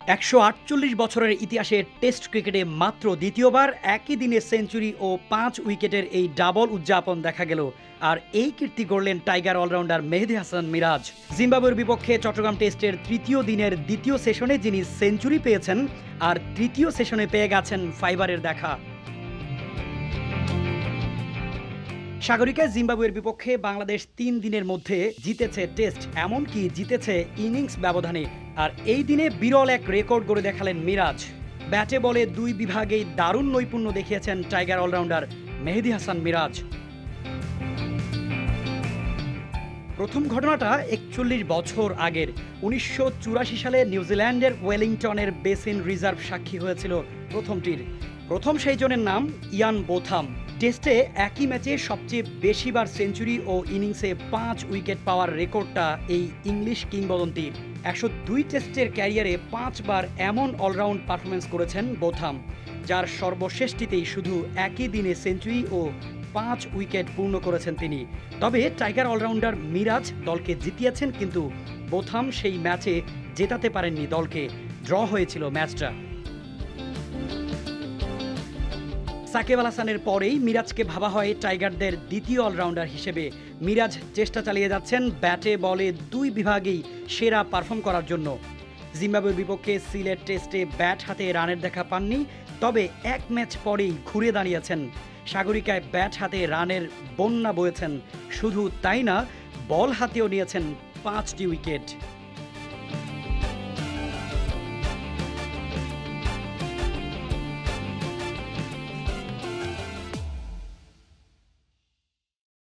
১৪৮ বছরের ইতিহাসে টেস্ট ক্রিকেটে মাত্র দ্বিতীয়বার একই দিনে সেঞ্চুরি ও ৫ উইকেটের এই ডাবল উদযাপন দেখা গেল। আর এই কীর্তি গড়লেন টাইগার অলরাউন্ডার মেহেদী হাসান মিরাজ। জিম্বাবুয়ের বিপক্ষে চট্টগ্রাম টেস্টের তৃতীয় দিনের দ্বিতীয় সেশনে যিনি সেঞ্চুরি পেয়েছেন আর তৃতীয় সেশনে পেয়ে গেছেন ফাইবারের দেখা। সাগরিকায় জিম্বাবুয়ের বিপক্ষে বাংলাদেশ ৩ দিনের মধ্যে জিতেছে টেস্ট, এমনকি জিতেছে ইনিংস ব্যবধানে। আর এই দিনে বিরল এক রেকর্ড গড়ে দেখালেন মিরাজ। ব্যাটে বলে দুই বিভাগেই দারুণ নৈপুণ্য দেখিয়েছেন টাইগার অলরাউন্ডার মেহেদী হাসান মিরাজ। প্রথম ঘটনাটা ৪১ বছর আগের ১৯৮৪ সালে নিউজিল্যান্ডের ওয়েলিংটনের বেসিন রিজার্ভ সাক্ষী হয়েছিল প্রথম সেই জনের নাম ইয়ান বোথাম। টেস্টে একই ম্যাচে সবচেয়ে বেশিবার সেঞ্চুরি ও ইনিংসে ৫ উইকেট পাওয়ার রেকর্ডটা এই ইংলিশ কিংবদন্তির। ১০২ টেস্টের ক্যারিয়ারে ৫ বার এমন অলরাউন্ড পারফরমেন্স করেছেন বোথাম, যার সর্বশেষটিতেই শুধু একই দিনে সেঞ্চুরি ও ৫ উইকেট পূর্ণ করেছেন তিনি। তবে টাইগার অলরাউন্ডার মিরাজ দলকে জিতিয়েছেন, কিন্তু বোথাম সেই ম্যাচে জেতাতে পারেননি দলকে। ড্র হয়েছিল ম্যাচটা। সাকিব আল হাসানের পরেই মিরাজকে ভাবা হয় টাইগারদের দ্বিতীয় অলরাউন্ডার হিসেবে। মিরাজ চেষ্টা চালিয়ে যাচ্ছেন ব্যাটে বলে দুই বিভাগেই সেরা পারফর্ম করার জন্য। জিম্বাবুয়ের বিপক্ষে সিলেট টেস্টে ব্যাট হাতে রানের দেখা পাননি, তবে এক ম্যাচ পরেই ঘুরে দাঁড়িয়েছেন। সাগরিকায় ব্যাট হাতে রানের বন্যা বয়েছেন। শুধু তাই না, বল হাতেও নিয়েছেন ৫টি উইকেট।